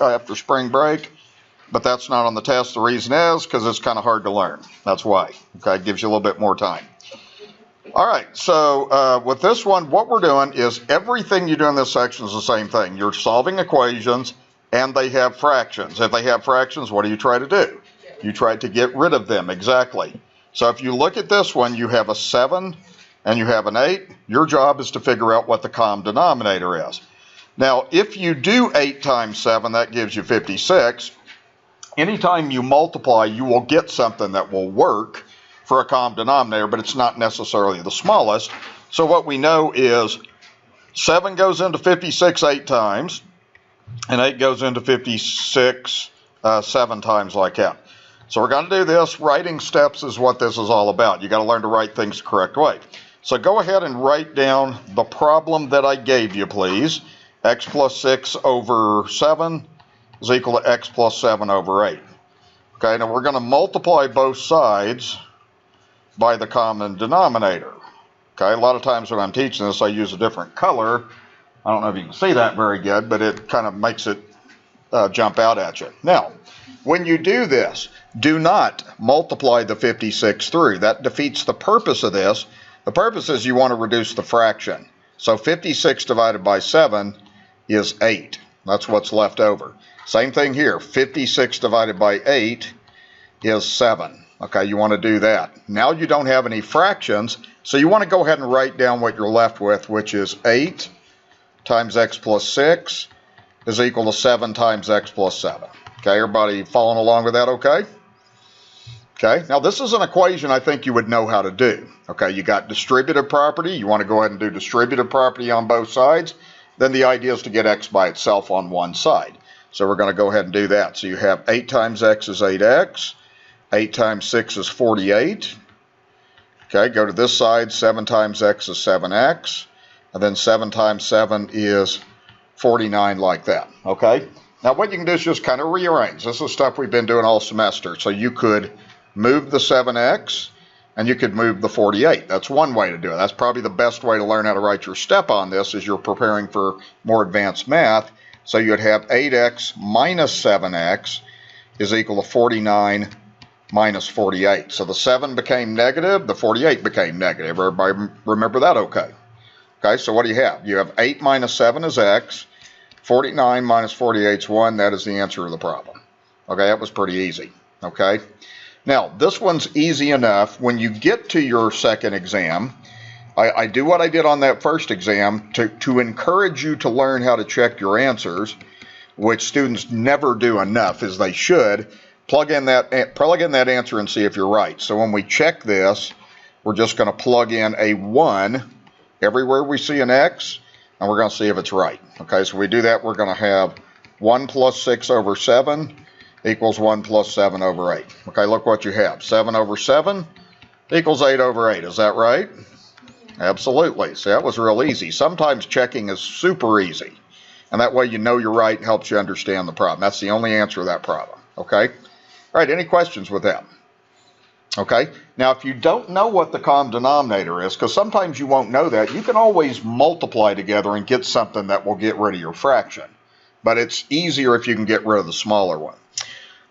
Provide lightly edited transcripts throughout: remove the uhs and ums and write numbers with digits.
after spring break, but that's not on the test. The reason is because it's kind of hard to learn. That's why. Okay, it gives you a little bit more time. All right, so with this one, what we're doing is everything you do in this section is the same thing. You're solving equations, and they have fractions. If they have fractions, what do you try to do? You try to get rid of them, exactly. So if you look at this one, you have a 7 and you have an 8. Your job is to figure out what the common denominator is. Now, if you do 8 times 7, that gives you 56. Anytime you multiply, you will get something that will work for a common denominator, but it's not necessarily the smallest. So what we know is 7 goes into 56 8 times, and 8 goes into 56 7 times like that. So we're going to do this. Writing steps is what this is all about. You got to learn to write things the correct way. So go ahead and write down the problem that I gave you, please. X plus 6 over 7 is equal to x plus 7 over 8. Okay, now we're going to multiply both sides by the common denominator. Okay, a lot of times when I'm teaching this, I use a different color. I don't know if you can see that very good, but it kind of makes it jump out at you. Now, when you do this, do not multiply the 56 through. That defeats the purpose of this. The purpose is you want to reduce the fraction. So 56 divided by 7 is 8. That's what's left over. Same thing here. 56 divided by 8 is 7. Okay, you want to do that. Now you don't have any fractions, so you want to go ahead and write down what you're left with, which is 8 times x plus 6 is equal to 7 times x plus 7. Okay, everybody following along with that okay? Okay, now this is an equation I think you would know how to do. Okay, you got distributive property. You want to go ahead and do distributive property on both sides. Then the idea is to get x by itself on one side. So we're going to go ahead and do that. So you have 8 times x is 8x. 8 times 6 is 48. Okay, go to this side. 7 times x is 7x. And then 7 times 7 is 49 like that. Okay, now what you can do is just kind of rearrange. This is stuff we've been doing all semester. So you could move the 7x and you could move the 48. That's one way to do it. That's probably the best way to learn how to write your step on this as you're preparing for more advanced math. So you'd have 8x minus 7x is equal to 49 minus 48. So the 7 became negative, the 48 became negative. Everybody remember that okay? Okay, so what do you have? You have 8 minus 7 is x. 49 minus 48 is 1. That is the answer to the problem. Okay, that was pretty easy. Okay. Now, this one's easy enough. When you get to your second exam, I do what I did on that first exam to encourage you to learn how to check your answers, which students never do enough, as they should. Plug in that answer and see if you're right. So when we check this, we're just going to plug in a 1 everywhere we see an x, and we're going to see if it's right. Okay, so we do that, we're going to have 1 plus 6 over 7 equals 1 plus 7 over 8. Okay, look what you have. 7 over 7 equals 8 over 8. Is that right? Absolutely. See, that was real easy. Sometimes checking is super easy, and that way you know you're right and helps you understand the problem. That's the only answer to that problem. Okay? All right, any questions with that? Okay, now if you don't know what the common denominator is, because sometimes you won't know that, you can always multiply together and get something that will get rid of your fraction. But it's easier if you can get rid of the smaller one.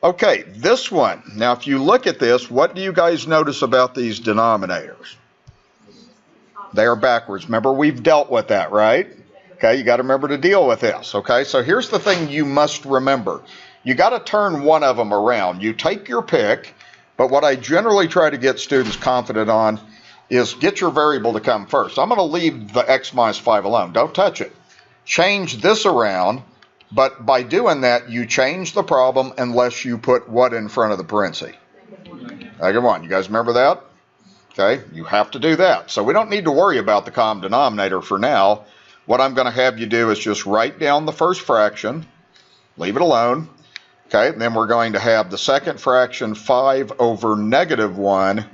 Okay, this one. Now if you look at this, what do you guys notice about these denominators? They are backwards. Remember, we've dealt with that, right? Okay, you got to remember to deal with this. Okay, so here's the thing you must remember. You got to turn one of them around. You take your pick. But what I generally try to get students confident on is get your variable to come first. I'm going to leave the x minus 5 alone. Don't touch it. Change this around, but by doing that, you change the problem unless you put what in front of the parenthesis. Come on, you guys remember that? Okay, you have to do that. So we don't need to worry about the common denominator for now. What I'm going to have you do is just write down the first fraction, leave it alone. Okay, and then we're going to have the second fraction 5 over negative 1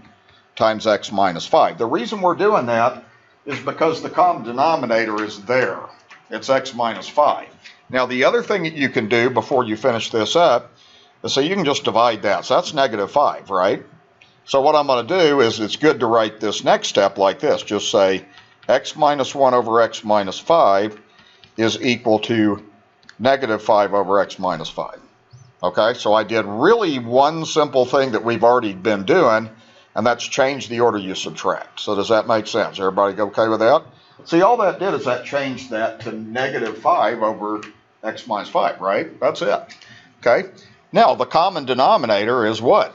times x minus 5. The reason we're doing that is because the common denominator is there. It's x minus 5. Now the other thing that you can do before you finish this up is so you can just divide that. So that's negative 5, right? So what I'm going to do is it's good to write this next step like this. Just say x minus 1 over x minus 5 is equal to negative 5 over x minus 5. Okay, so I did really one simple thing that we've already been doing, and that's change the order you subtract. So does that make sense? Everybody okay with that? See, all that did is that changed that to negative 5 over x minus 5, right? That's it. Okay, now the common denominator is what?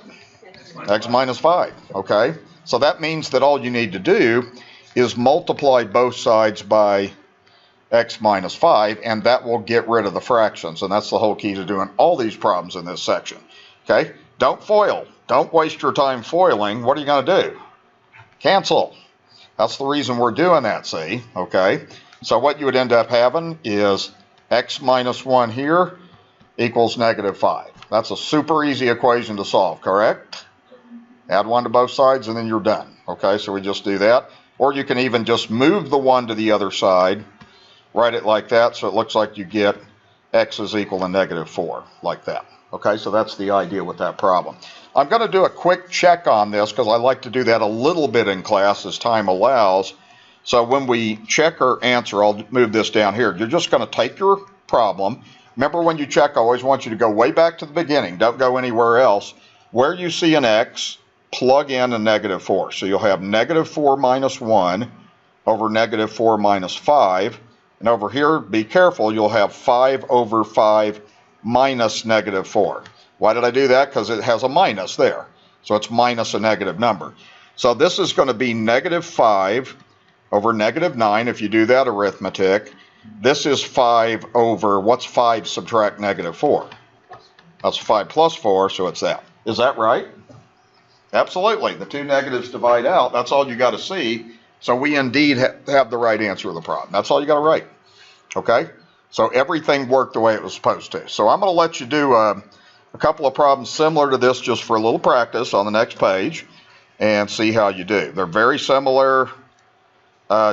X minus 5, okay? So that means that all you need to do is multiply both sides by x minus 5, and that will get rid of the fractions, and that's the whole key to doing all these problems in this section. Okay, don't FOIL. Don't waste your time foiling. What are you going to do? Cancel. That's the reason we're doing that, see? Okay, so what you would end up having is x minus 1 here equals negative 5. That's a super easy equation to solve, correct? Add 1 to both sides and then you're done. Okay, so we just do that. Or you can even just move the 1 to the other side, write it like that, so it looks like you get x is equal to negative 4, like that. Okay, so that's the idea with that problem. I'm going to do a quick check on this because I like to do that a little bit in class as time allows. So when we check our answer, I'll move this down here. You're just going to take your problem. Remember, when you check, I always want you to go way back to the beginning. Don't go anywhere else. Where you see an x, plug in a negative 4. So you'll have negative 4 minus 1 over negative 4 minus 5. And over here, be careful, you'll have 5 over 5 minus negative 4. Why did I do that? Because it has a minus there. So it's minus a negative number. So this is going to be negative 5 over negative 9 if you do that arithmetic. This is 5 over, what's 5 subtract negative 4? That's 5 plus 4, so it's that. Is that right? Absolutely. The two negatives divide out. That's all you got to see. So we indeed have the right answer of the problem. That's all you got to write. Okay? So everything worked the way it was supposed to. So I'm going to let you do a couple of problems similar to this just for a little practice on the next page and see how you do. They're very similar,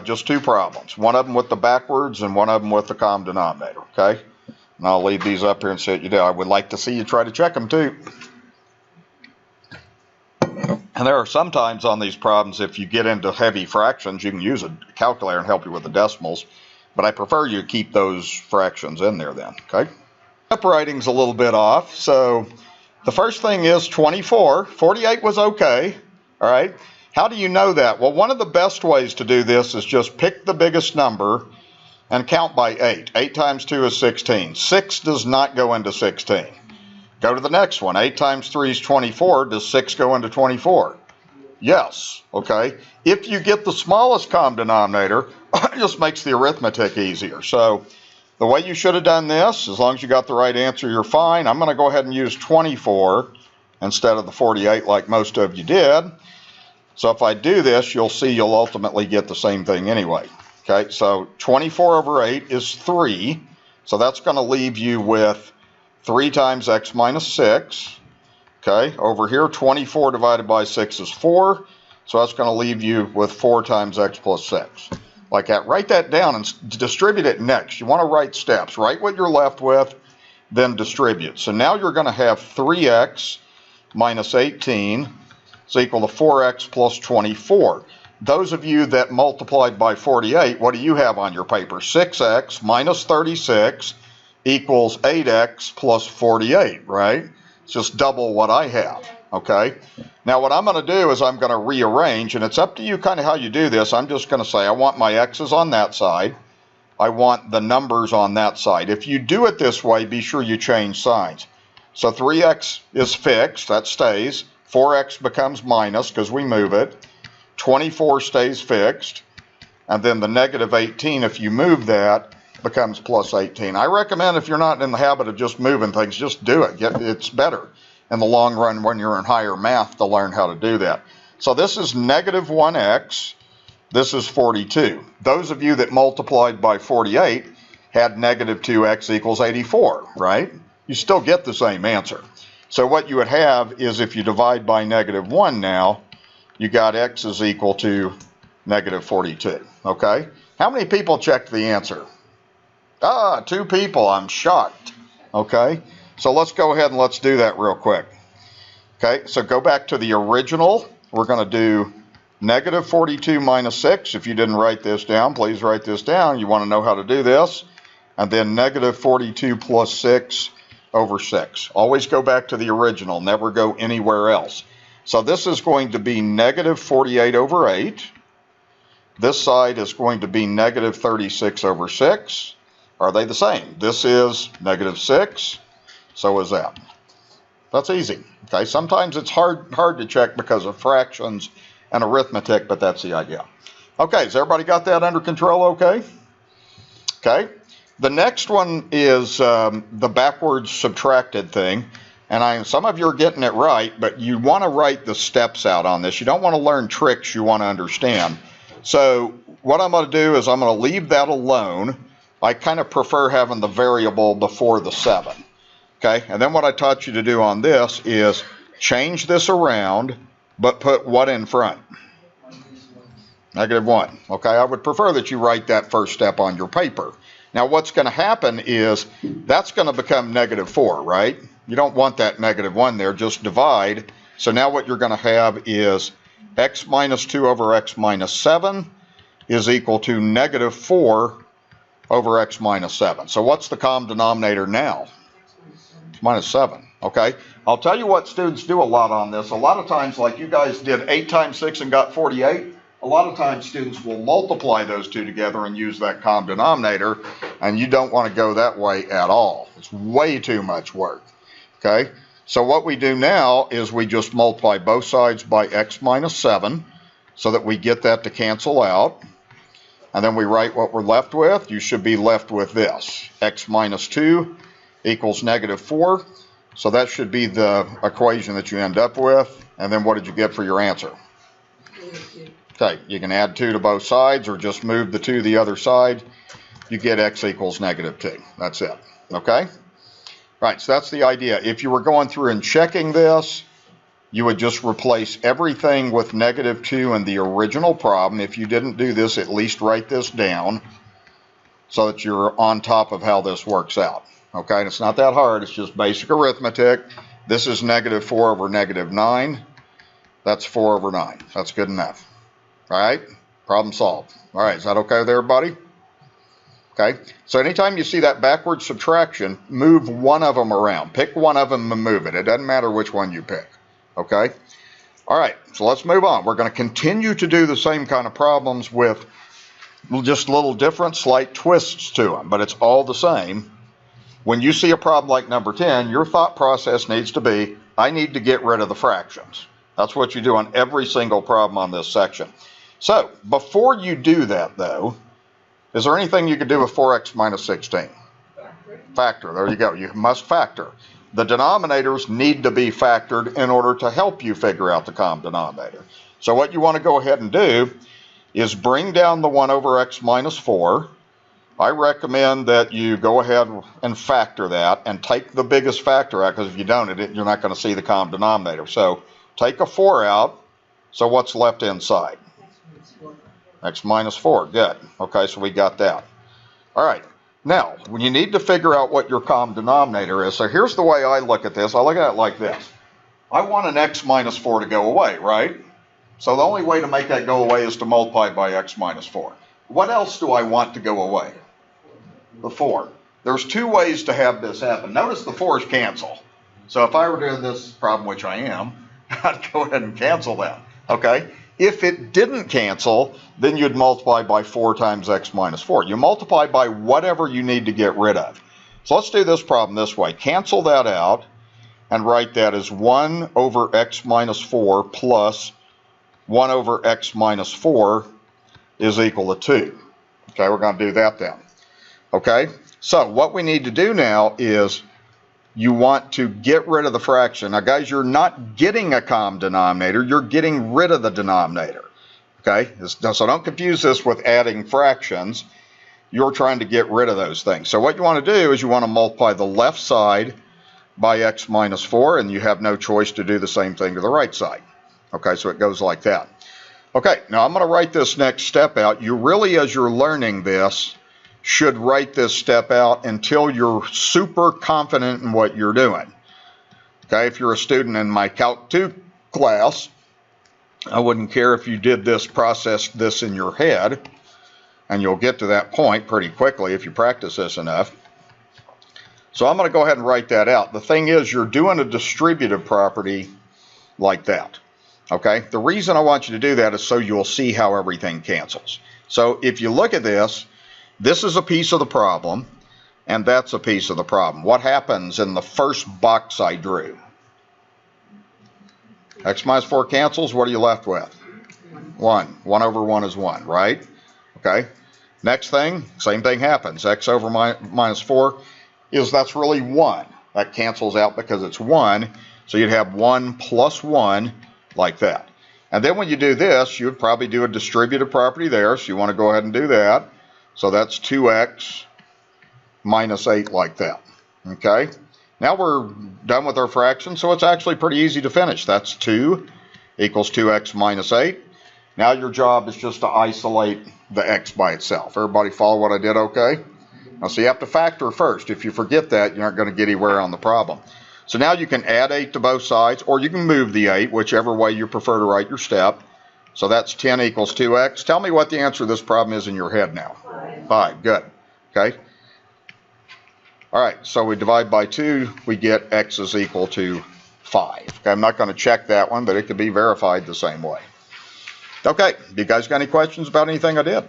just two problems. One of them with the backwards and one of them with the common denominator. Okay? And I'll leave these up here and see what you do. I would like to see you try to check them too. And there are sometimes on these problems, if you get into heavy fractions, you can use a calculator and help you with the decimals. But I prefer you keep those fractions in there then, okay? Separating's a little bit off. So the first thing is 24. 48 was okay, all right? How do you know that? Well, one of the best ways to do this is just pick the biggest number and count by 8. 8 times 2 is 16. 6 does not go into 16. Go to the next one. 8 times 3 is 24. Does 6 go into 24? Yes. Okay. If you get the smallest common denominator, it just makes the arithmetic easier. So the way you should have done this, as long as you got the right answer, you're fine. I'm going to go ahead and use 24 instead of the 48 like most of you did. So if I do this, you'll see you'll ultimately get the same thing anyway. Okay. So 24 over 8 is 3. So that's going to leave you with 3 times x minus 6. Okay, over here, 24 divided by 6 is 4. So that's going to leave you with 4 times x plus 6. Like that. Write that down and distribute it next. You want to write steps. Write what you're left with, then distribute. So now you're going to have 3x minus 18 is equal to 4x plus 24. Those of you that multiplied by 48, what do you have on your paper? 6x minus 36 equals 8x plus 48, right? It's just double what I have, okay? Now what I'm going to do is I'm going to rearrange, and it's up to you kind of how you do this. I'm just going to say I want my x's on that side. I want the numbers on that side. If you do it this way, be sure you change signs. So 3x is fixed, that stays. 4x becomes minus because we move it. 24 stays fixed. And then the negative 18, if you move that, becomes plus 18. I recommend if you're not in the habit of just moving things, just do it. It's better in the long run when you're in higher math to learn how to do that. So this is negative 1x. This is 42. Those of you that multiplied by 48 had negative 2x equals 84, right? You still get the same answer. So what you would have is if you divide by negative 1 now, you got x is equal to negative 42, okay? How many people checked the answer? 2 people. I'm shocked. Okay, so let's go ahead and let's do that real quick. Okay, so go back to the original. We're going to do negative 42 minus 6. If you didn't write this down, please write this down. You want to know how to do this. and then negative 42 plus 6 over 6. Always go back to the original, never go anywhere else. So this is going to be negative 48 over 8. This side is going to be negative 36 over 6. Are they the same? This is negative 6. So is that. That's easy. Okay, sometimes it's hard to check because of fractions and arithmetic, but that's the idea. Okay, has everybody got that under control okay? Okay, the next one is the backwards subtracted thing. And some of you are getting it right, but you want to write the steps out on this. You don't want to learn tricks, you want to understand. So what I'm going to do is I'm going to leave that alone. I kind of prefer having the variable before the 7. Okay, and then what I taught you to do on this is change this around, but put what in front? Negative 1. Okay, I would prefer that you write that first step on your paper. Now what's going to happen is that's going to become negative 4, right? You don't want that negative 1 there, just divide. So now what you're going to have is x minus 2 over x minus 7 is equal to negative 4 over x minus 7. So what's the common denominator now? It's minus 7, okay? I'll tell you what students do a lot on this. A lot of times, like you guys did 8 times 6 and got 48, a lot of times students will multiply those two together and use that common denominator, and you don't want to go that way at all. It's way too much work. Okay, so what we do now is we just multiply both sides by x minus 7 so that we get that to cancel out. And then we write what we're left with. You should be left with this. X minus 2 equals negative 4. So that should be the equation that you end up with. And then what did you get for your answer? Okay, you can add 2 to both sides or just move the 2 to the other side. You get x equals negative 2. That's it. Okay? Right, so that's the idea. If you were going through and checking this, you would just replace everything with negative 2 in the original problem. If you didn't do this, at least write this down so that you're on top of how this works out. Okay, and it's not that hard. It's just basic arithmetic. This is negative 4 over negative 9. That's 4 over 9. That's good enough. All right, problem solved. All right, is that okay with everybody? Okay, so anytime you see that backward subtraction, move one of them around. Pick one of them and move it. It doesn't matter which one you pick. Okay? All right, so let's move on. We're going to continue to do the same kind of problems with just little different slight twists to them, but it's all the same. When you see a problem like number 10, your thought process needs to be, I need to get rid of the fractions. That's what you do on every single problem on this section. So, before you do that, though, is there anything you could do with 4x minus 16? Factor. There you go. You must factor. The denominators need to be factored in order to help you figure out the common denominator. So what you want to go ahead and do is bring down the 1 over x minus 4. I recommend that you go ahead and factor that and take the biggest factor out, because if you don't, you're not going to see the common denominator. So take a 4 out. So what's left inside? X minus 4. Good. Okay, so we got that. All right. Now, when you need to figure out what your common denominator is, so here's the way I look at this. I look at it like this. I want an x minus 4 to go away, right? So the only way to make that go away is to multiply by x minus 4. What else do I want to go away? The 4. There's 2 ways to have this happen. Notice the 4's cancel. So if I were doing this problem, which I am, I'd go ahead and cancel that. Okay? If it didn't cancel, then you'd multiply by 4 times x minus 4. You multiply by whatever you need to get rid of. So let's do this problem this way. Cancel that out and write that as 1 over x minus 4 plus 1 over x minus 4 is equal to 2. Okay, we're going to do that then. Okay, so what we need to do now is you want to get rid of the fraction. Now, guys, you're not getting a common denominator. You're getting rid of the denominator. Okay, so don't confuse this with adding fractions. You're trying to get rid of those things. So what you want to do is you want to multiply the left side by x minus 4, and you have no choice to do the same thing to the right side. Okay, so it goes like that. Okay, now I'm going to write this next step out. You really, as you're learning this, should write this step out until you're super confident in what you're doing. Okay, if you're a student in my Calc 2 class, I wouldn't care if you did this, processed this in your head. and you'll get to that point pretty quickly if you practice this enough. So I'm going to go ahead and write that out. The thing is, you're doing a distributive property like that. Okay? The reason I want you to do that is so you'll see how everything cancels. So if you look at this, this is a piece of the problem, and that's a piece of the problem. What happens in the first box I drew? X minus 4 cancels. What are you left with? 1. 1 over 1 is 1, right? Okay. Next thing, same thing happens. X over minus 4 that's really 1. That cancels out because it's 1. So you'd have 1 plus 1 like that. And then when you do this, you would probably do a distributive property there. So you want to go ahead and do that. So that's 2x minus 8 like that. Okay. Now we're done with our fraction, so it's actually pretty easy to finish. That's 2 equals 2x minus 8. Now your job is just to isolate the x by itself. Everybody follow what I did okay? Now, so you have to factor first. If you forget that, you're not going to get anywhere on the problem. So now you can add 8 to both sides, or you can move the 8, whichever way you prefer to write your step. So that's 10 equals 2x. Tell me what the answer to this problem is in your head now. 5. Good. Okay. All right, so we divide by 2, we get x is equal to 5. Okay, I'm not going to check that one, but it could be verified the same way. Okay, you guys got any questions about anything I did?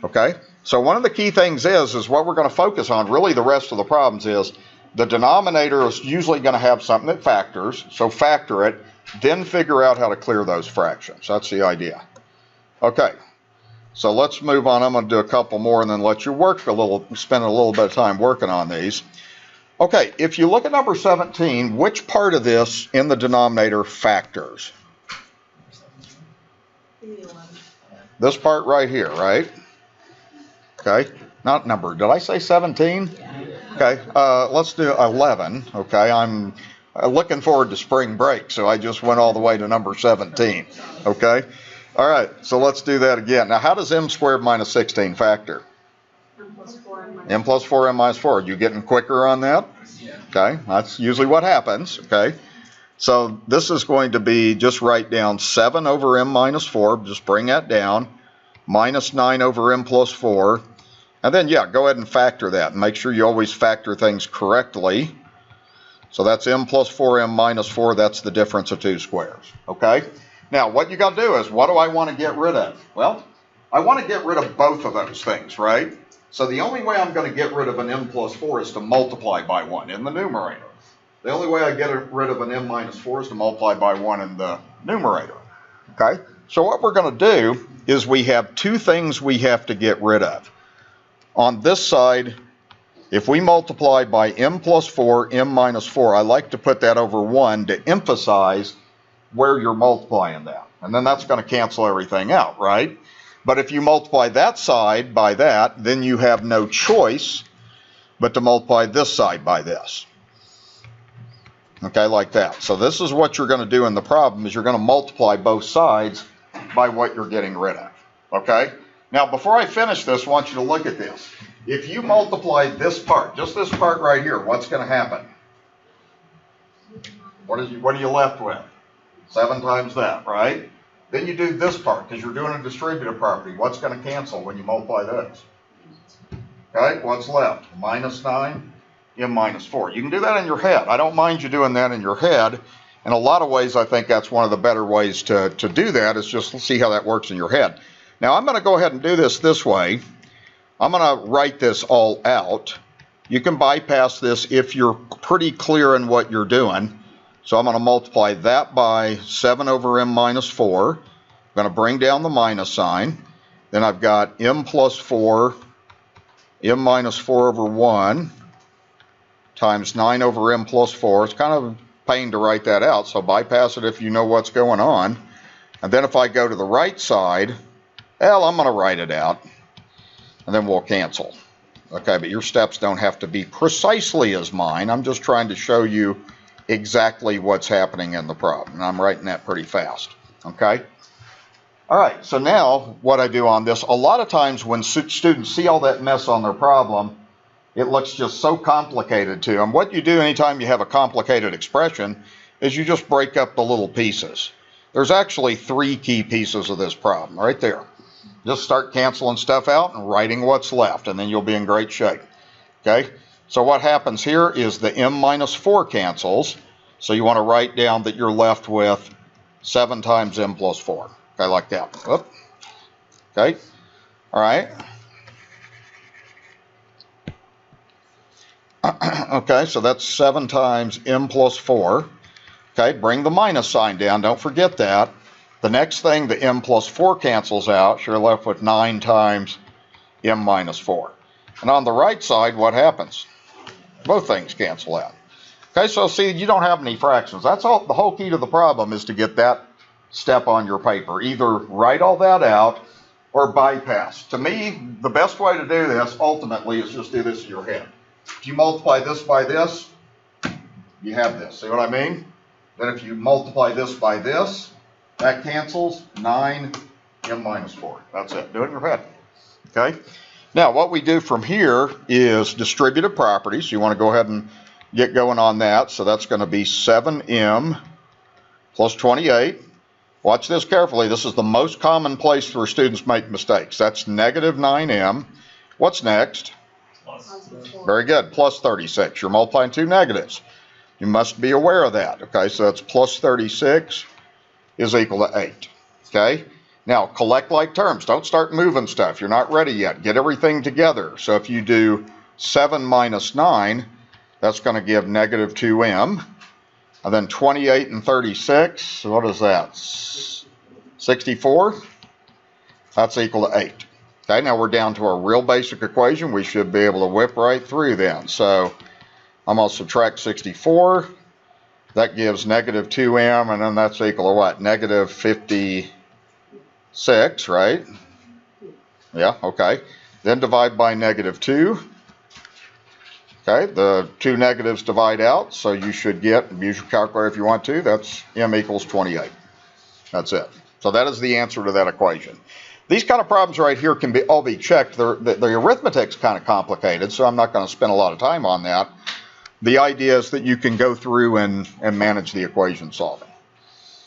Okay, so one of the key things is what we're going to focus on, really the rest of the problems is, the denominator is usually going to have something that factors, so factor it, then figure out how to clear those fractions. That's the idea. Okay. So let's move on. I'm going to do a couple more and then let you spend a little bit of time working on these. Okay, if you look at number 17, which part of this in the denominator factors? This part right here, right? Okay, not number. Did I say 17? Okay, let's do 11. Okay, I'm looking forward to spring break, so I just went all the way to number 17. Okay. All right, so let's do that again. Now, how does m squared minus 16 factor? M plus 4, m minus 4. Are you getting quicker on that? Yeah. Okay, that's usually what happens. Okay, so this is going to be, just write down 7 over m minus 4. Just bring that down. Minus 9 over m plus 4. And then, yeah, go ahead and factor that. Make sure you always factor things correctly. So that's m plus 4, m minus 4. That's the difference of 2 squares. Okay? Now, what you got to do is, what do I want to get rid of? Well, I want to get rid of both of those things, right? So the only way I'm going to get rid of an m plus 4 is to multiply by 1 in the numerator. The only way I get rid of an m minus 4 is to multiply by 1 in the numerator. Okay? So what we're going to do is we have two things we have to get rid of. On this side, if we multiply by m plus 4, m minus 4, I like to put that over 1 to emphasize where you're multiplying that. And then that's going to cancel everything out, right? But if you multiply that side by that, then you have no choice but to multiply this side by this. Okay, like that. So this is what you're going to do in the problem, is you're going to multiply both sides by what you're getting rid of. Okay? Now, before I finish this, I want you to look at this. If you multiply this part, just this part right here, what's going to happen? What are you left with? 7 times that, right? Then you do this part, because you're doing a distributive property. What's going to cancel when you multiply those? Okay, what's left? Minus 9, m minus 4. You can do that in your head. I don't mind you doing that in your head. In a lot of ways, I think that's one of the better ways to do that, is just see how that works in your head. Now, I'm going to go ahead and do this way. I'm going to write this all out. You can bypass this if you're pretty clear in what you're doing. So I'm going to multiply that by 7 over m minus 4. I'm going to bring down the minus sign. Then I've got m plus 4, m minus 4 over 1 times 9 over m plus 4. It's kind of a pain to write that out, so bypass it if you know what's going on. And then if I go to the right side, well, I'm going to write it out, and then we'll cancel. Okay, but your steps don't have to be precisely as mine. I'm just trying to show you exactly what's happening in the problem. And I'm writing that pretty fast. Okay? All right, so now what I do on this, a lot of times when students see all that mess on their problem, it looks just so complicated to them. What you do anytime you have a complicated expression is you just break up the little pieces. There's actually 3 key pieces of this problem right there. Just start canceling stuff out and writing what's left, and then you'll be in great shape. Okay? So what happens here is the m minus 4 cancels. So you want to write down that you're left with 7 times m plus 4. Okay, like that. Whoop. Okay? All right. Okay, so that's 7 times m plus 4. Okay, bring the minus sign down. Don't forget that. The next thing, the m plus 4 cancels out. So you're left with 9 times m minus 4. And on the right side, what happens? Both things cancel out. Okay, so see, you don't have any fractions. That's all. The whole key to the problem is to get that step on your paper. Either write all that out or bypass. To me, the best way to do this, ultimately, is just do this in your head. If you multiply this by this, you have this. See what I mean? Then if you multiply this by this, that cancels 9 m minus 4. That's it. Do it in your head. Okay? Now, what we do from here is distributive properties. You want to go ahead and get going on that. So that's going to be 7m plus 28. Watch this carefully. This is the most common place where students make mistakes. That's negative 9m. What's next? Very good. Plus 36. You're multiplying two negatives. You must be aware of that. Okay, so that's plus 36 is equal to 8. Okay? Now, collect like terms. Don't start moving stuff. You're not ready yet. Get everything together. So if you do 7 minus 9, that's going to give negative 2m. And then 28 and 36, so what is that? 64? That's equal to 8. Okay, now we're down to our real basic equation. We should be able to whip right through then. So I'm going to subtract 64. That gives negative 2m, and then that's equal to what? Negative 56, right? Yeah, okay. Then divide by negative 2. Okay, the two negatives divide out, so you should get, use your calculator if you want to, that's m equals 28. That's it. So that is the answer to that equation. These kind of problems right here can all be checked. The arithmetic's kind of complicated, so I'm not going to spend a lot of time on that. The idea is that you can go through and manage the equation solving.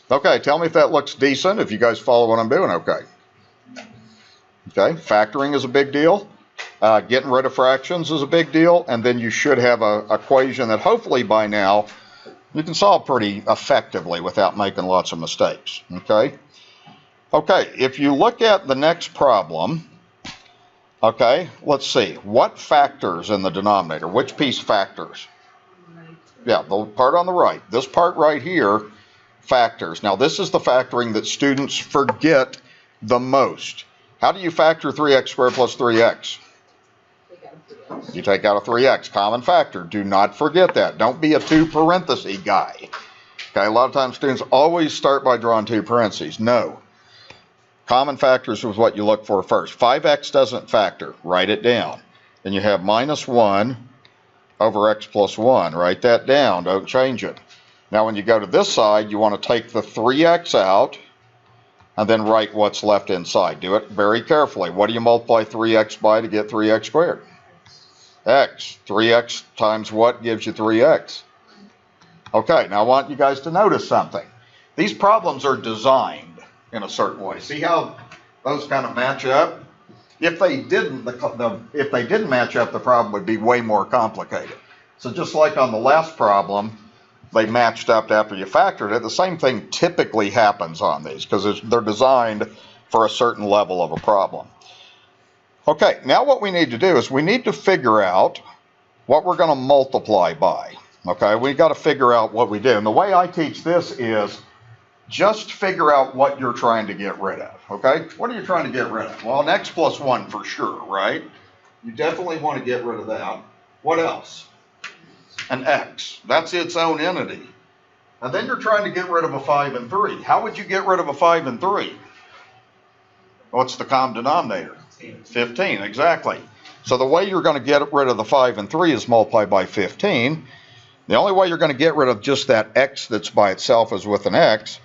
Okay, tell me if that looks decent, if you guys follow what I'm doing okay. Okay, factoring is a big deal. Getting rid of fractions is a big deal, and then you should have an equation that hopefully by now you can solve pretty effectively without making lots of mistakes. Okay? Okay, if you look at the next problem, okay, let's see. What factors in the denominator? Which piece factors? Yeah, the part on the right. This part right here factors. Now, this is the factoring that students forget the most. How do you factor 3x squared plus 3x? You take out a 3x, common factor. Do not forget that. Don't be a 2 parenthesis guy. Okay, a lot of times students always start by drawing 2 parentheses. No. Common factors is what you look for first. 5x doesn't factor. Write it down. Then you have minus 1 over x plus 1. Write that down. Don't change it. Now when you go to this side, you want to take the 3x out and then write what's left inside. Do it very carefully. What do you multiply 3x by to get 3x squared? X. 3x times what gives you 3x? Okay, now I want you guys to notice something. These problems are designed in a certain way. See how those kind of match up? If they didn't, if they didn't match up, the problem would be way more complicated. So just like on the last problem, they matched up after you factored it. The same thing typically happens on these because they're designed for a certain level of a problem. Okay, now what we need to do is we need to figure out what we're going to multiply by. Okay, we've got to figure out what we do. And the way I teach this is just figure out what you're trying to get rid of. Okay, what are you trying to get rid of? Well, an x plus 1 for sure, right? You definitely want to get rid of that. What else? An x. That's its own entity. And then you're trying to get rid of a 5 and 3. How would you get rid of a 5 and 3? What's the common denominator? 15, exactly. So the way you're going to get rid of the 5 and 3 is multiply by 15. The only way you're going to get rid of just that x that's by itself is with an x.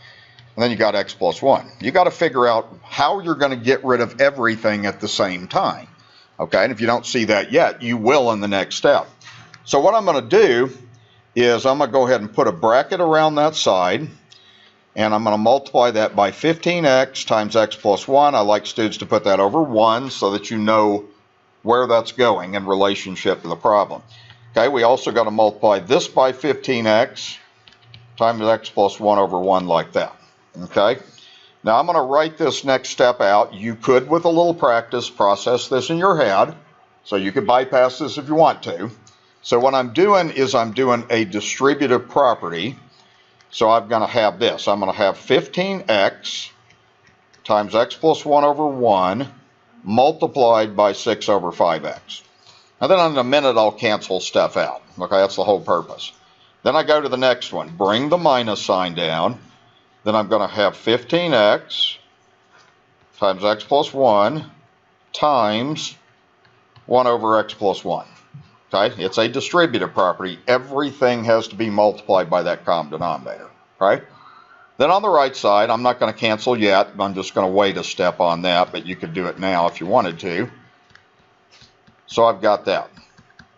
And then you got x plus 1. You got to figure out how you're going to get rid of everything at the same time. Okay, and if you don't see that yet, you will in the next step. So what I'm going to do is I'm going to go ahead and put a bracket around that side. and I'm going to multiply that by 15x times x plus 1. I like students to put that over 1 so that you know where that's going in relationship to the problem. Okay, we also got to multiply this by 15x times x plus 1 over 1 like that. Okay, now I'm going to write this next step out. You could, with a little practice, process this in your head. So you could bypass this if you want to. So what I'm doing is I'm doing a distributive property. So I'm going to have this. I'm going to have 15x times x plus 1 over 1 multiplied by 6 over 5x. And then in a minute I'll cancel stuff out. Okay, that's the whole purpose. Then I go to the next one. Bring the minus sign down. Then I'm going to have 15x times x plus 1 times 1 over x plus 1. Okay, it's a distributive property. Everything has to be multiplied by that common denominator. Right? Then on the right side, I'm not going to cancel yet. I'm just going to wait a step on that, but you could do it now if you wanted to. So I've got that.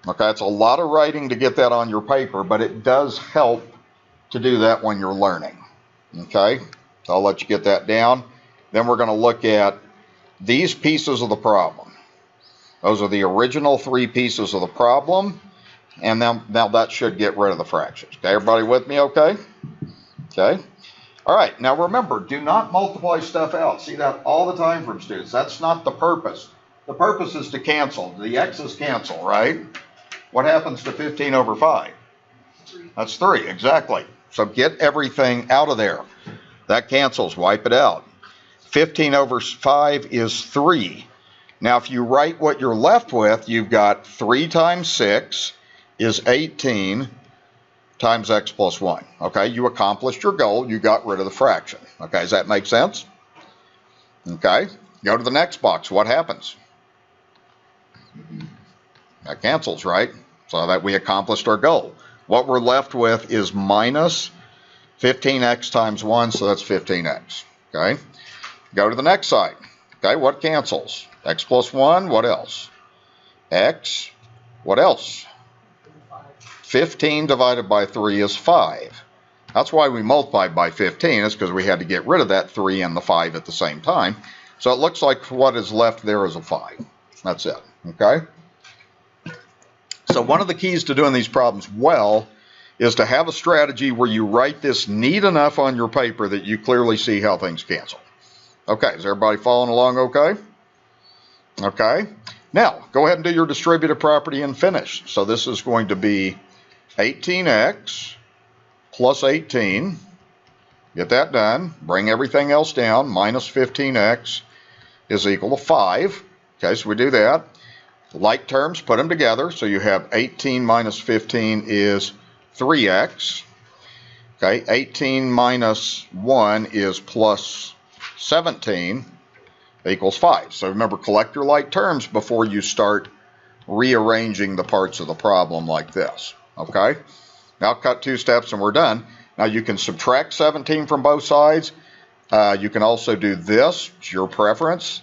Okay, it's a lot of writing to get that on your paper, but it does help to do that when you're learning. Okay, so I'll let you get that down. Then we're going to look at these pieces of the problem. Those are the original 3 pieces of the problem, and now that should get rid of the fractions. Okay, everybody with me okay? Okay. All right, now remember, do not multiply stuff out. See that all the time from students. That's not the purpose. The purpose is to cancel. The x's cancel, right? What happens to 15 over 5? 3. That's 3, exactly. So get everything out of there. That cancels, wipe it out. 15 over 5 is 3. Now, if you write what you're left with, you've got 3 times 6 is 18 times x plus 1. Okay, you accomplished your goal. You got rid of the fraction. Okay, does that make sense? Okay, go to the next box. What happens? That cancels, right? So that we accomplished our goal. What we're left with is minus 15x times 1, so that's 15x. Okay, go to the next side. Okay, what cancels? X plus 1, what else? X, what else? 15 divided by 3 is 5. That's why we multiplied by 15, is because we had to get rid of that 3 and the 5 at the same time. So it looks like what is left there is a 5. That's it, okay? So one of the keys to doing these problems well is to have a strategy where you write this neat enough on your paper that you clearly see how things cancel. Okay, is everybody following along okay? Okay, now go ahead and do your distributive property and finish. So this is going to be 18x plus 18. Get that done. Bring everything else down. Minus 15x is equal to 5. Okay, so we do that. Like terms, put them together. So you have 18 minus 15 is 3x. Okay, 18 minus 1 is plus 17 equals 5. So remember, collect your like terms before you start rearranging the parts of the problem like this. Okay, now cut 2 steps and we're done. Now you can subtract 17 from both sides. You can also do this. It's your preference.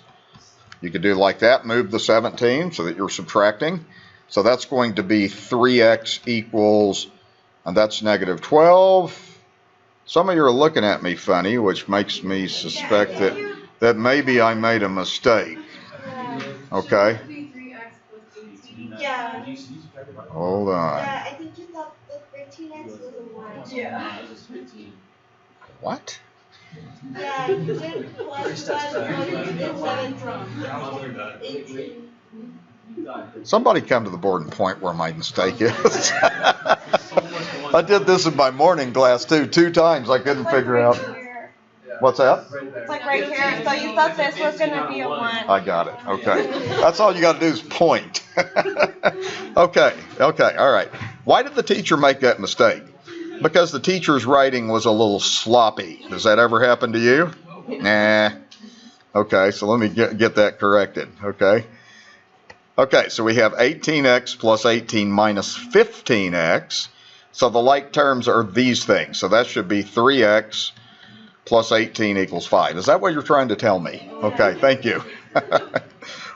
You could do like that, move the 17 so that you're subtracting. So that's going to be 3x equals, and that's negative 12. Some of you are looking at me funny, which makes me suspect that maybe I made a mistake. Okay? Yeah. Hold on. Yeah, I think you thought the 13x was a 1. Yeah. What? Yeah, you did plus 18. Somebody come to the board and point where my mistake is. I did this in my morning class too, 2 times. I couldn't figure out. What's that? It's like right here. So you thought this was going to be a 1. I got it. Okay. That's all you got to do is point. Okay. All right. Why did the teacher make that mistake? Because the teacher's writing was a little sloppy. Does that ever happen to you? Nah. Okay, so let me get that corrected. Okay. Okay, so we have 18x plus 18 minus 15x. So the like terms are these things. So that should be 3x plus 18 equals 5. Is that what you're trying to tell me? Okay, thank you.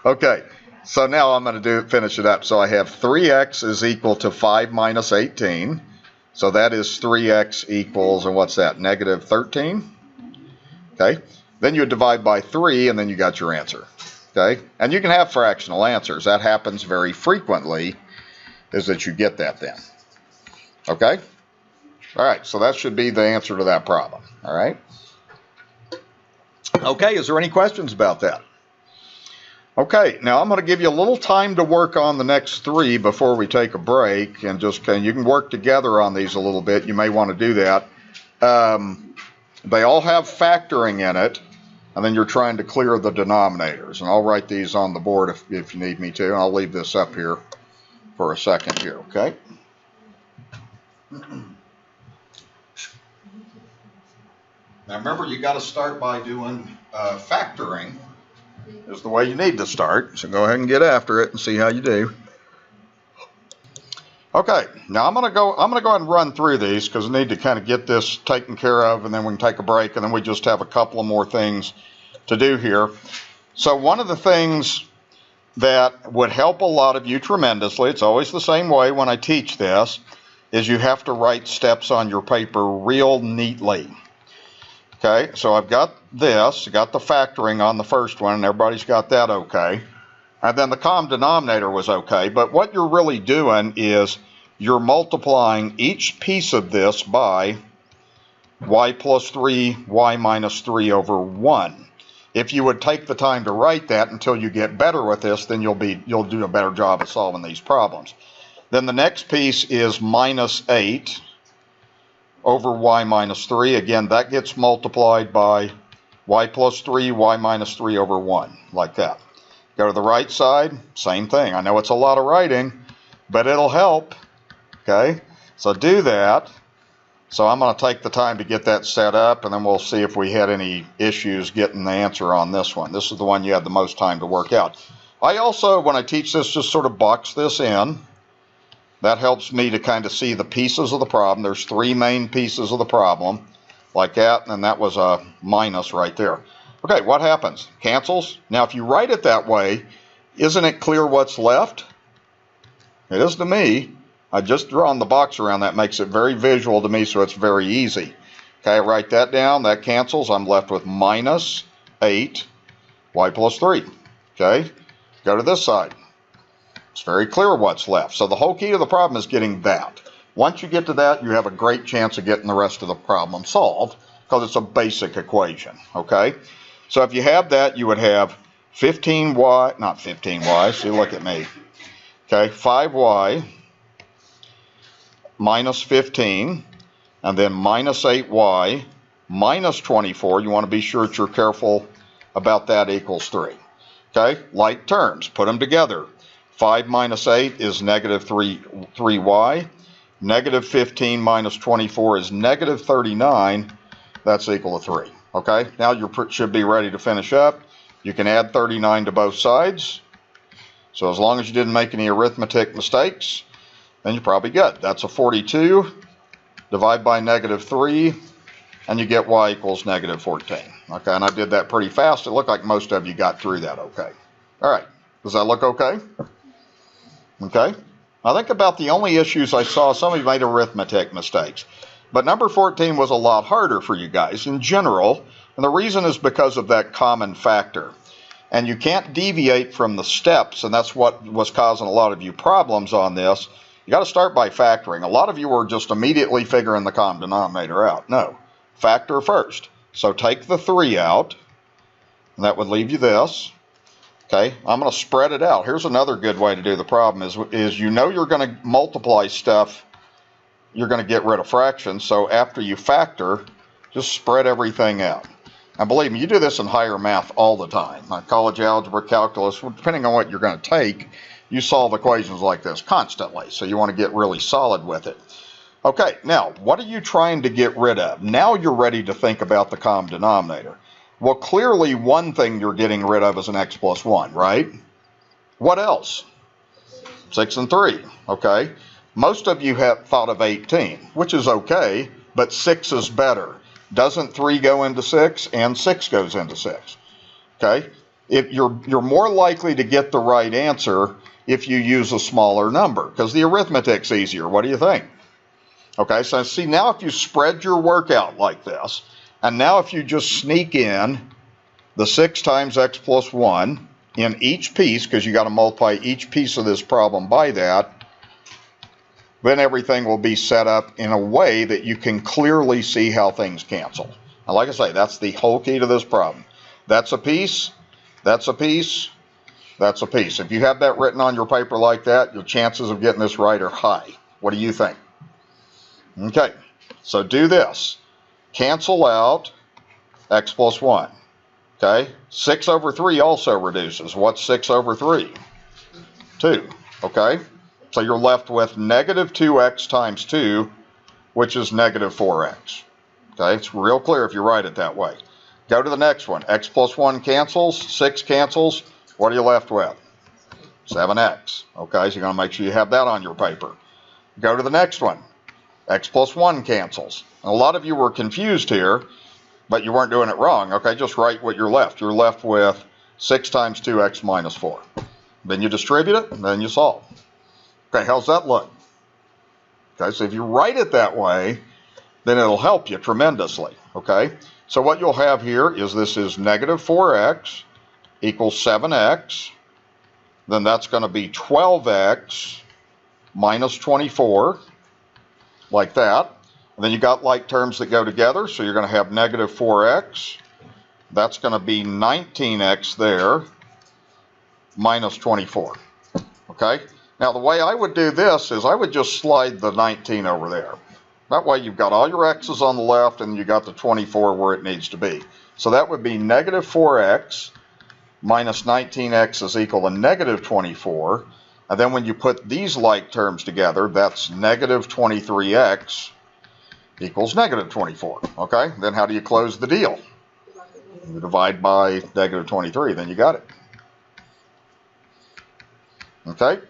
Okay, so now I'm going to finish it up. So I have 3x is equal to 5 minus 18. So that is 3x equals, and what's that, negative 13? Okay? Then you divide by 3, and then you got your answer. Okay? And you can have fractional answers. That happens very frequently, is that you get that then. Okay? All right, so that should be the answer to that problem. All right? Okay, is there any questions about that? Okay, now I'm going to give you a little time to work on the next 3 before we take a break, and just you can work together on these a little bit. You may want to do that. They all have factoring in it, and then you're trying to clear the denominators. And I'll write these on the board if you need me to, and I'll leave this up here for a second here, okay? Now remember, you got to start by doing factoring. Is the way you need to start. So go ahead and get after it and see how you do. Okay, now I'm gonna go ahead and run through these because I need to kind of get this taken care of, and then we can take a break, and then we just have a couple of more things to do here. So one of the things that would help a lot of you tremendously, it's always the same way when I teach this, is you have to write steps on your paper real neatly. Okay, so I've got this, got the factoring on the first one, and everybody's got that okay. And then the common denominator was okay, but what you're really doing is you're multiplying each piece of this by y plus 3, y minus 3 over 1. If you would take the time to write that until you get better with this, then you'll do a better job of solving these problems. Then the next piece is minus 8 over y minus 3. Again, that gets multiplied by y plus 3, y minus 3 over 1, like that. Go to the right side, same thing. I know it's a lot of writing, but it'll help. Okay, so do that. So I'm going to take the time to get that set up, and then we'll see if we had any issues getting the answer on this one. This is the one you had the most time to work out. I also, when I teach this, just sort of box this in. That helps me to kind of see the pieces of the problem. There's 3 main pieces of the problem, like that, and that was a minus right there. Okay, what happens? Cancels. Now, if you write it that way, isn't it clear what's left? It is to me. I just drawn the box around that. Makes it very visual to me, so it's very easy. Okay, write that down. That cancels. I'm left with minus 8 y plus 3. Okay, go to this side. It's very clear what's left. So the whole key to the problem is getting that. Once you get to that, you have a great chance of getting the rest of the problem solved because it's a basic equation. Okay, so if you have that, you would have 15y, not 15y, see, look at me. Okay, 5y minus 15, and then minus 8y minus 24. You want to be sure that you're careful about that equals 3. Okay, like terms, put them together. 5 minus 8 is negative 3y. Negative 15 minus 24 is negative 39. That's equal to 3. Okay, now you should be ready to finish up. You can add 39 to both sides. So as long as you didn't make any arithmetic mistakes, then you're probably good. That's a 42. Divide by negative 3, and you get y equals negative 14. Okay, and I did that pretty fast. It looked like most of you got through that okay. All right, does that look okay? Okay, I think about the only issues I saw, some of you made arithmetic mistakes. But number 14 was a lot harder for you guys in general, and the reason is because of that common factor. And you can't deviate from the steps, and that's what was causing a lot of you problems on this. You got to start by factoring. A lot of you were just immediately figuring the common denominator out. No, factor first. So take the 3 out, and that would leave you this. Okay, I'm going to spread it out. Here's another good way to do the problem is you know you're going to multiply stuff, you're going to get rid of fractions, so after you factor, just spread everything out. And believe me, you do this in higher math all the time. Like college algebra, calculus, depending on what you're going to take, you solve equations like this constantly, so you want to get really solid with it. Okay, now, what are you trying to get rid of? Now you're ready to think about the common denominator. Well, clearly one thing you're getting rid of is an x plus 1, right? What else? 6 and 3, okay? Most of you have thought of 18, which is okay, but 6 is better. Doesn't 3 go into 6, and 6 goes into 6, okay? If you're more likely to get the right answer if you use a smaller number, because the arithmetic's easier. What do you think? Okay, so see, now if you spread your work out like this, And now if you just sneak in the 6 times x plus 1 in each piece, because you got to multiply each piece of this problem by that, then everything will be set up in a way that you can clearly see how things cancel. And like I say, that's the whole key to this problem. That's a piece, that's a piece, that's a piece. If you have that written on your paper like that, your chances of getting this right are high. What do you think? Okay, so do this. Cancel out x plus 1. Okay, 6 over 3 also reduces. What's 6 over 3? 2. Okay, so you're left with negative 2x times 2, which is negative 4x. Okay, it's real clear if you write it that way. Go to the next one. X plus 1 cancels, 6 cancels. What are you left with? 7x. Okay, so you're going to make sure you have that on your paper. Go to the next one. X plus 1 cancels. And a lot of you were confused here, but you weren't doing it wrong. Okay, just write what you're left. You're left with 6 times 2x minus 4. Then you distribute it, and then you solve. Okay, how's that look? Okay, so if you write it that way, then it'll help you tremendously. Okay, so what you'll have here is this is negative 4x equals 7x. Then that's going to be 12x minus 24, like that. And then you got like terms that go together, so you're going to have negative 4x. That's going to be 19x there, minus 24. Okay? Now the way I would do this is I would just slide the 19 over there. That way you've got all your x's on the left and you got the 24 where it needs to be. So that would be negative 4x minus 19x is equal to negative 24. And then when you put these like terms together, that's negative 23x equals negative 24. Okay, then how do you close the deal? You divide by negative 23, then you got it. Okay,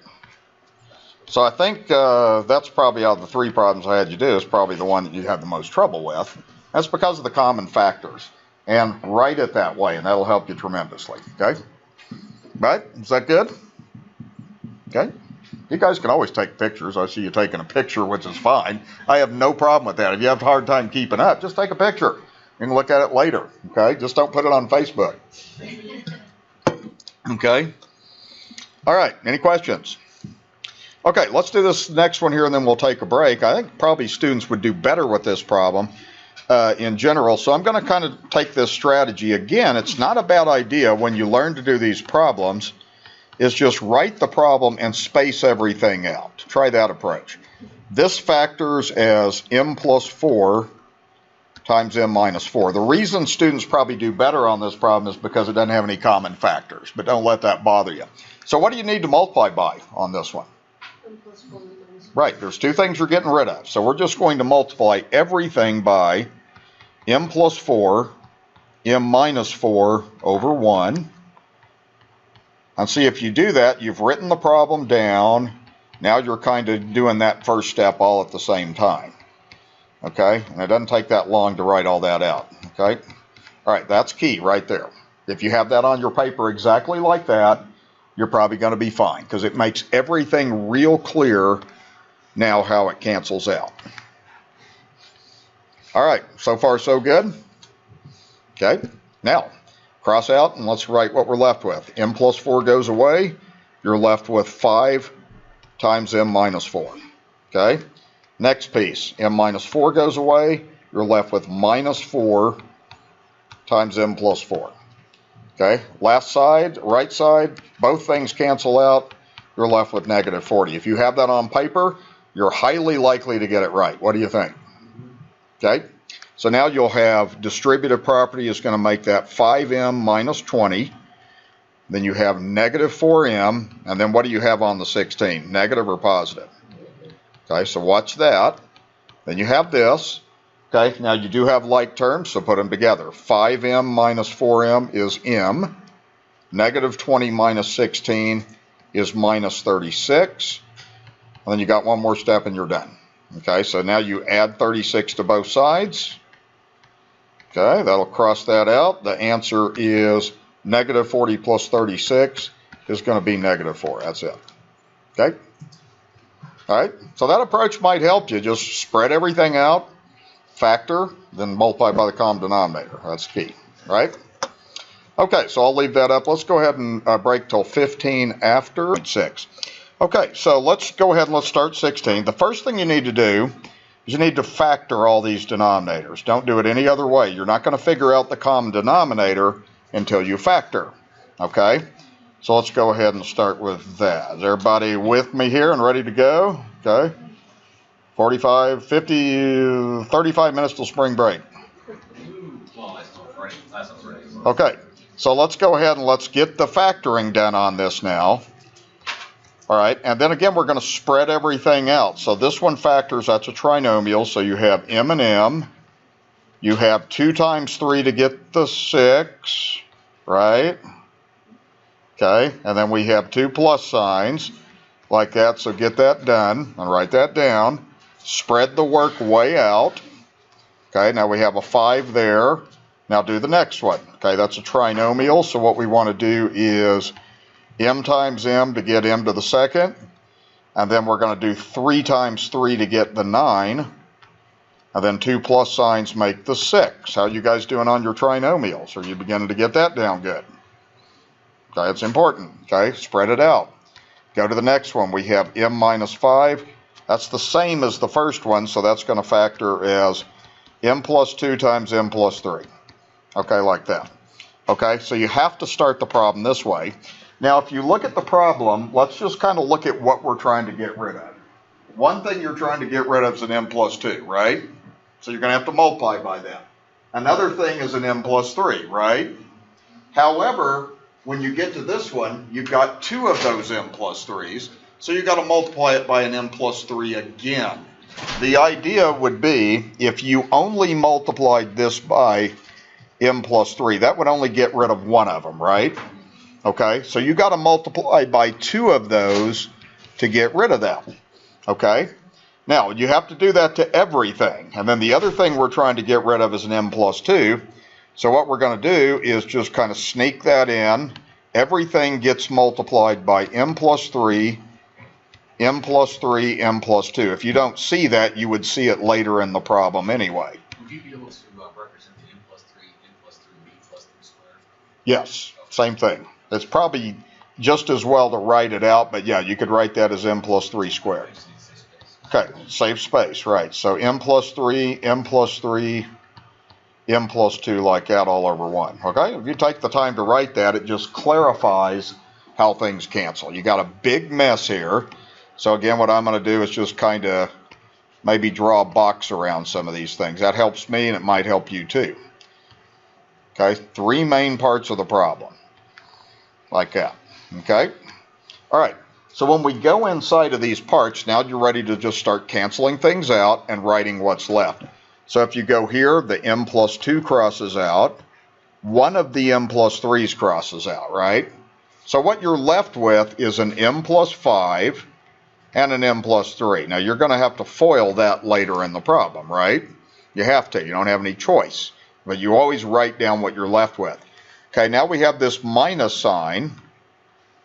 so I think that's probably out of the 3 problems I had you do is probably the one that you had the most trouble with. That's because of the common factors. And write it that way, and that'll help you tremendously. Okay, right? Is that good? Okay. You guys can always take pictures. I see you taking a picture, which is fine. I have no problem with that. If you have a hard time keeping up, just take a picture. You can look at it later. Okay? Just don't put it on Facebook. Okay? All right. Any questions? Okay, let's do this next one here, and then we'll take a break. I think probably students would do better with this problem in general. So I'm going to kind of take this strategy. Again, it's not a bad idea when you learn to do these problems is just write the problem and space everything out. Try that approach. This factors as m plus 4 times m minus 4. The reason students probably do better on this problem is because it doesn't have any common factors, but don't let that bother you. So what do you need to multiply by on this one? M plus 4 minus 4. Right, there's 2 things you're getting rid of. So we're just going to multiply everything by m plus 4, m minus 4 over 1. And see, if you do that, you've written the problem down. Now you're kind of doing that first step all at the same time. Okay? And it doesn't take that long to write all that out. Okay? All right, that's key right there. If you have that on your paper exactly like that, you're probably going to be fine because it makes everything real clear now how it cancels out. All right, so far so good? Okay, now cross out and let's write what we're left with. M plus 4 goes away. You're left with 5 times m minus 4. Okay? Next piece. M minus 4 goes away. You're left with minus 4 times m plus 4. Okay? Last side, right side, both things cancel out. You're left with negative 40. If you have that on paper, you're highly likely to get it right. What do you think? Okay? So now you'll have distributive property is going to make that 5m minus 20. Then you have negative 4m. And then what do you have on the 16? Negative or positive? Okay, so watch that. Then you have this. Okay, now you do have like terms, so put them together. 5m minus 4m is m. Negative 20 minus 16 is minus 36. And then you got one more step and you're done. Okay, so now you add 36 to both sides. Okay, that'll cross that out. The answer is negative 40 plus 36 is going to be negative 4. That's it. Okay? All right, so that approach might help you. Just spread everything out, factor, then multiply by the common denominator. That's key, right? Okay, so I'll leave that up. Let's go ahead and break till 15 after 6. Okay, so let's go ahead and let's start 16. The first thing you need to do is you need to factor all these denominators. Don't do it any other way. You're not going to figure out the common denominator until you factor. Okay, so let's go ahead and start with that. Is everybody with me here and ready to go? Okay, 45, 50, 35 minutes till spring break. Okay, so let's go ahead and let's get the factoring done on this now. All right, and then again, we're going to spread everything out. So this one factors, that's a trinomial, so you have m and m. You have 2 times 3 to get the 6, right? Okay, and then we have 2 plus signs, like that, so get that done, and write that down. Spread the work way out. Okay, now we have a 5 there. Now do the next one. Okay, that's a trinomial, so what we want to do is m times m to get m to the second, and then we're going to do 3 times 3 to get the 9, and then 2 plus signs make the 6. How are you guys doing on your trinomials? Are you beginning to get that down good? Okay, it's important. Okay, spread it out. Go to the next one. We have m minus 5. That's the same as the first one, so that's going to factor as m plus 2 times m plus 3. Okay, like that. Okay, so you have to start the problem this way. Now, if you look at the problem, let's just kind of look at what we're trying to get rid of. One thing you're trying to get rid of is an m plus 2, right? So you're going to have to multiply by that. Another thing is an m plus 3, right? However, when you get to this one, you've got 2 of those m plus 3s, so you've got to multiply it by an m plus 3 again. The idea would be if you only multiplied this by m plus 3, that would only get rid of one of them, right? Okay, so you got to multiply by 2 of those to get rid of that. Okay, now you have to do that to everything. And then the other thing we're trying to get rid of is an m plus 2. So what we're going to do is just kind of sneak that in. Everything gets multiplied by m plus 3, m plus 3, m plus 2. If you don't see that, you would see it later in the problem anyway. Would you be able to represent the m plus 3, m plus 3b plus 3 squared? Yes, same thing. It's probably just as well to write it out, but yeah, you could write that as m plus 3 squared. Okay, save space, right. So m plus 3, m plus 3, m plus 2, like that, all over 1. Okay, if you take the time to write that, it just clarifies how things cancel. You got a big mess here. So again, what I'm going to do is just kind of maybe draw a box around some of these things. That helps me, and it might help you too. Okay, 3 main parts of the problem. Like that. Okay? All right. So when we go inside of these parts, now you're ready to just start canceling things out and writing what's left. So if you go here, the m plus 2 crosses out. One of the m plus 3's crosses out, right? So what you're left with is an m plus 5 and an m plus 3. Now you're going to have to FOIL that later in the problem, right? You have to. You don't have any choice. But you always write down what you're left with. Okay, now we have this minus sign.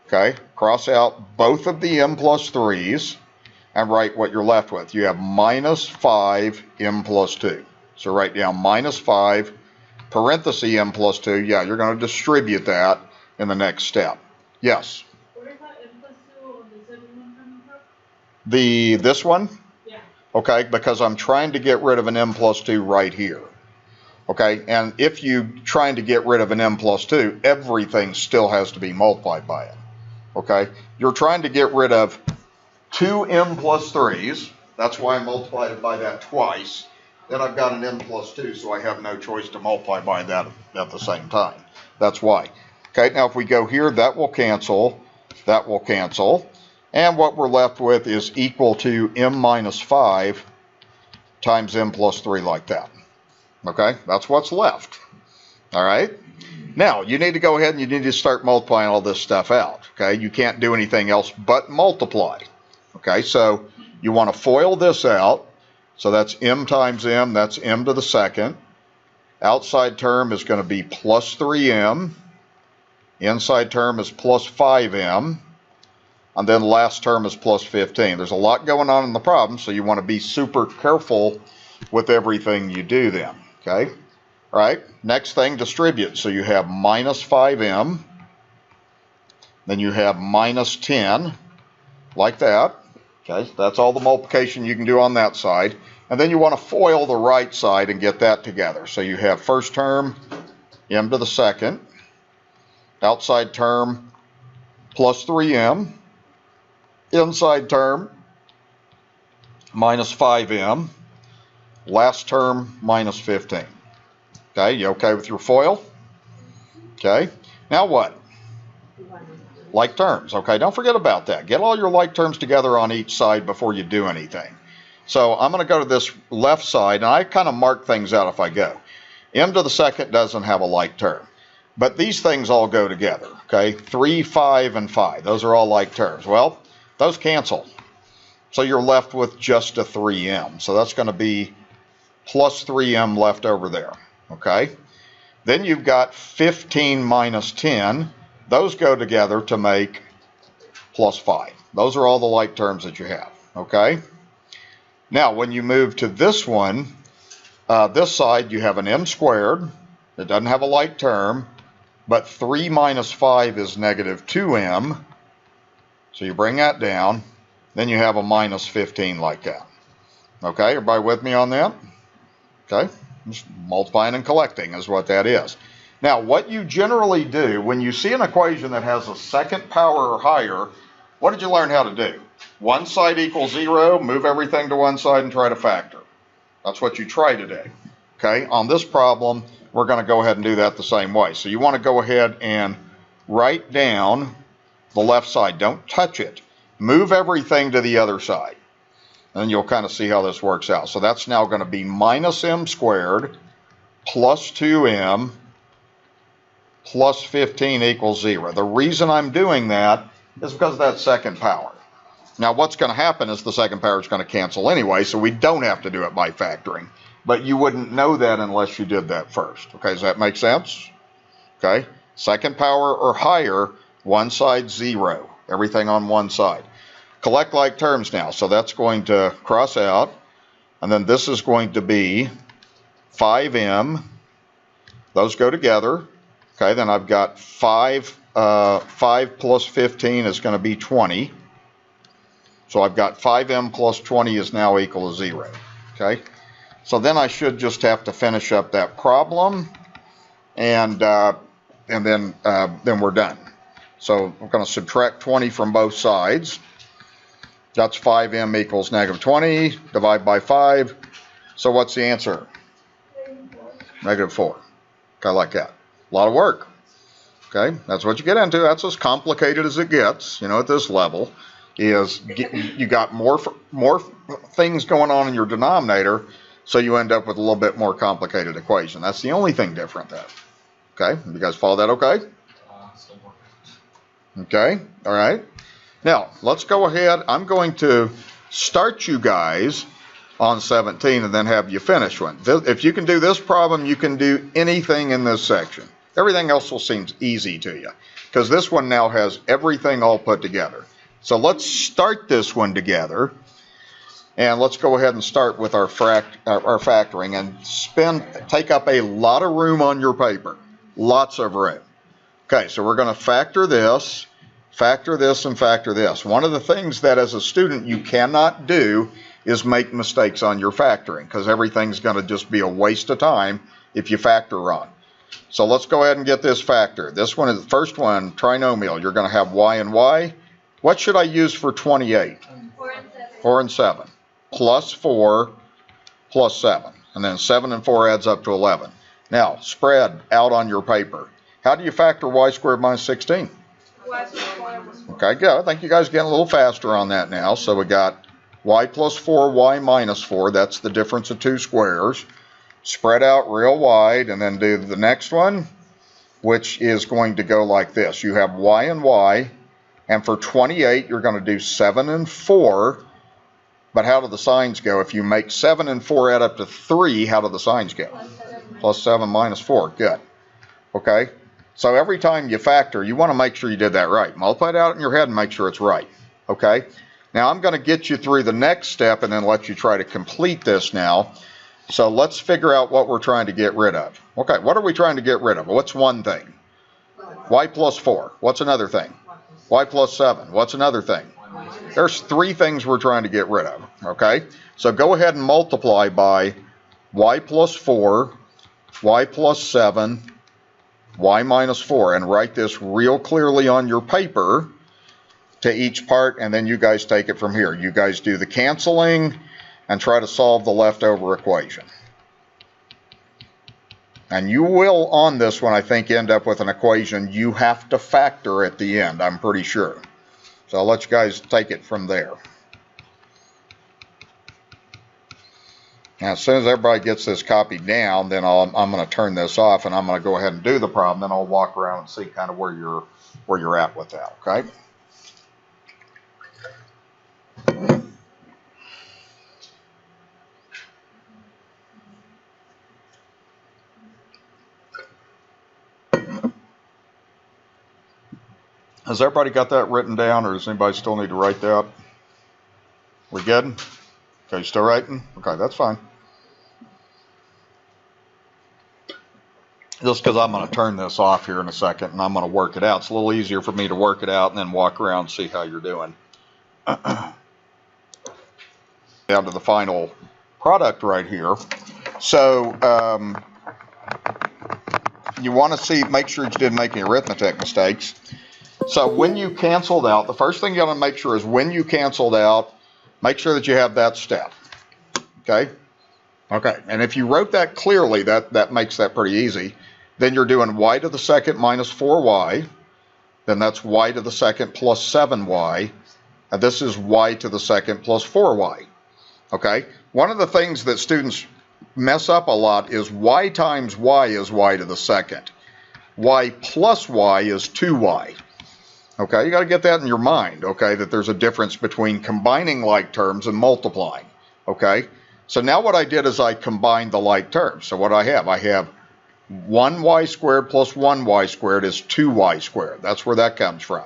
Okay, cross out both of the m plus 3's and write what you're left with. You have minus 5 m plus 2. So write down minus 5, parenthesis m plus 2. Yeah, you're going to distribute that in the next step. Yes? Where is that m plus 2 on the second one coming from? This one? Yeah. Okay, because I'm trying to get rid of an m plus 2 right here. Okay, and if you're trying to get rid of an m plus 2, everything still has to be multiplied by it. Okay, you're trying to get rid of 2 m plus 3's. That's why I multiplied it by that twice. Then I've got an m plus 2, so I have no choice to multiply by that at the same time. That's why. Okay, now if we go here, that will cancel. That will cancel. And what we're left with is equal to m minus 5 times m plus 3, like that. Okay, that's what's left. All right. Now, you need to go ahead and you need to start multiplying all this stuff out. Okay, you can't do anything else but multiply. Okay, so you want to FOIL this out. So that's m times m, that's m to the second. Outside term is going to be plus 3m. Inside term is plus 5m. And then last term is plus 15. There's a lot going on in the problem, so you want to be super careful with everything you do then, okay? All right, next thing, distribute. So you have minus 5m, then you have minus 10, like that. Okay, that's all the multiplication you can do on that side. And then you want to FOIL the right side and get that together. So you have first term, m to the second, outside term, plus 3m, inside term, minus 5m, last term, minus 15. Okay, you okay with your FOIL? Okay, now what? Like terms, okay, don't forget about that. Get all your like terms together on each side before you do anything. So I'm going to go to this left side, and I kind of mark things out if I go. M to the second doesn't have a like term, but these things all go together, okay? 3, 5, and 5, those are all like terms. Well, those cancel, so you're left with just a 3m, so that's going to be plus 3m left over there, okay? Then you've got 15 minus 10. Those go together to make plus 5. Those are all the like terms that you have, okay? Now, when you move to this one, this side, you have an m squared. It doesn't have a like term, but 3 minus 5 is negative 2m. So you bring that down. Then you have a minus 15 like that. Okay, everybody with me on that? Okay, just multiplying and collecting is what that is. Now, what you generally do when you see an equation that has a second power or higher, what did you learn how to do? One side equals 0, move everything to one side and try to factor. That's what you try to do. Okay, on this problem, we're going to go ahead and do that the same way. So you want to go ahead and write down the left side. Don't touch it. Move everything to the other side. And you'll kind of see how this works out. So that's now going to be minus m squared plus 2m plus 15 equals 0. The reason I'm doing that is because of that second power. Now what's going to happen is the second power is going to cancel anyway, so we don't have to do it by factoring. But you wouldn't know that unless you did that first. Okay, does that make sense? Okay, second power or higher, one side 0. Everything on one side. Collect like terms now, so that's going to cross out. And then this is going to be 5m. Those go together. Okay, then I've got 5 plus 15 is going to be 20. So I've got 5m plus 20 is now equal to 0. Okay, so then I should just have to finish up that problem, and then we're done. So I'm going to subtract 20 from both sides. That's 5m equals negative 20. Divide by 5. So what's the answer? Negative 4. Okay, like that. A lot of work. Okay, that's what you get into. That's as complicated as it gets, you know, at this level. Is you got more things going on in your denominator, so you end up with a little bit more complicated equation. That's the only thing different there. Okay, you guys follow that okay? Still working. Okay, all right. Now, let's go ahead. I'm going to start you guys on 17 and then have you finish one. If you can do this problem, you can do anything in this section. Everything else will seem easy to you because this one now has everything all put together. So let's start this one together, and let's go ahead and start with our factoring and take up a lot of room on your paper, lots of room. Okay, so we're going to factor this, and factor this. One of the things that as a student you cannot do is make mistakes on your factoring because everything's going to just be a waste of time if you factor wrong. So let's go ahead and get this factor. This one is the first one, trinomial. You're going to have y and y. What should I use for 28? 4 and 7. 4 and 7. Plus 4 plus 7. And then 7 and 4 adds up to 11. Now, spread out on your paper. How do you factor y squared minus 16? Y plus 4 plus 4. Okay, good. I think you guys are getting a little faster on that now. So we got y plus 4, y minus 4. That's the difference of two squares. Spread out real wide, and then do the next one, which is going to go like this. You have y and y. And for 28, you're going to do 7 and 4. But how do the signs go? If you make 7 and 4 add up to 3, how do the signs go? Plus 7 minus 4. Good. Okay? So every time you factor, you want to make sure you did that right. Multiply it out in your head and make sure it's right. Okay? Now I'm going to get you through the next step and then let you try to complete this now. So let's figure out what we're trying to get rid of. Okay, what are we trying to get rid of? What's one thing? Y plus 4. What's another thing? Y plus 7. What's another thing? There's 3 things we're trying to get rid of. Okay, so go ahead and multiply by y plus 4, y plus 7, y minus 4, and write this real clearly on your paper to each part, and then you guys take it from here. You guys do the canceling and try to solve the leftover equation. And you will, on this one, I think, end up with an equation you have to factor at the end, I'm pretty sure. So I'll let you guys take it from there. Now, as soon as everybody gets this copied down, then I'm going to turn this off, and I'm going to go ahead and do the problem. Then I'll walk around and see kind of where you're at with that, okay? Has everybody got that written down, or does anybody still need to write that? We good? Okay, you still writing? Okay, that's fine. Just because I'm going to turn this off here in a second, and I'm going to work it out. It's a little easier for me to work it out and then walk around and see how you're doing. Down to the final product right here. So you want to see, make sure you didn't make any arithmetic mistakes. So when you canceled out, the first thing you got to make sure is when you canceled out, make sure that you have that step. Okay? Okay, and if you wrote that clearly, that makes that pretty easy. Then you're doing y to the second minus 4y. Then that's y to the second plus 7y. And this is y to the second plus 4y. Okay? One of the things that students mess up a lot is y times y is y to the second. Y plus y is 2y. Okay, you got to get that in your mind, okay, that there's a difference between combining like terms and multiplying, okay? So now what I did is I combined the like terms. So what I have 1y squared plus 1y squared is 2y squared. That's where that comes from.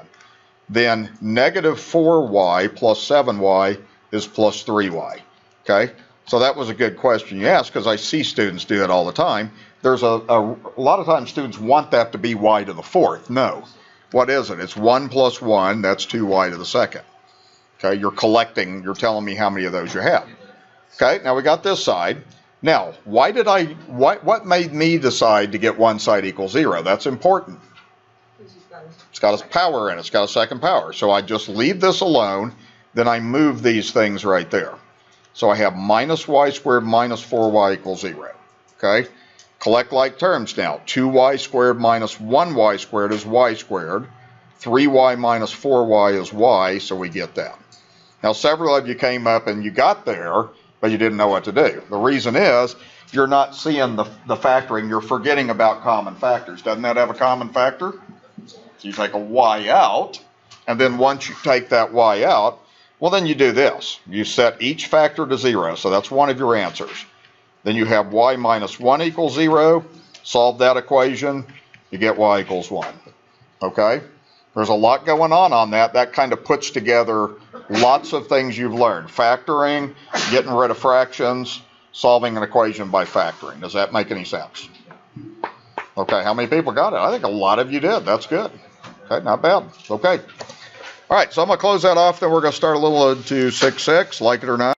Then negative 4y plus 7y is plus 3y, okay? So that was a good question you asked because I see students do it all the time. There's a lot of times students want that to be y to the fourth. No. What is it? It's 1 plus 1, that's 2y to the second. Okay, you're collecting, you're telling me how many of those you have. Okay, now we got this side. Now, what made me decide to get one side equals 0? That's important. It's got a power in it, it's got a second power. So I just leave this alone, then I move these things right there. So I have minus y squared minus 4y equals 0. Okay? Collect like terms now. 2y squared minus 1y squared is y squared. 3y minus 4y is y, so we get that. Now, several of you came up and you got there, but you didn't know what to do. The reason is you're not seeing the factoring. You're forgetting about common factors. Doesn't that have a common factor? So you take a y out, and then once you take that y out, well, then you do this. You set each factor to 0, so that's one of your answers. Then you have y minus 1 equals 0. Solve that equation. You get y equals 1. Okay? There's a lot going on that. That kind of puts together lots of things you've learned. Factoring, getting rid of fractions, solving an equation by factoring. Does that make any sense? Okay, how many people got it? I think a lot of you did. That's good. Okay, not bad. Okay. All right, so I'm going to close that off. Then we're going to start a little into 6-6, like it or not.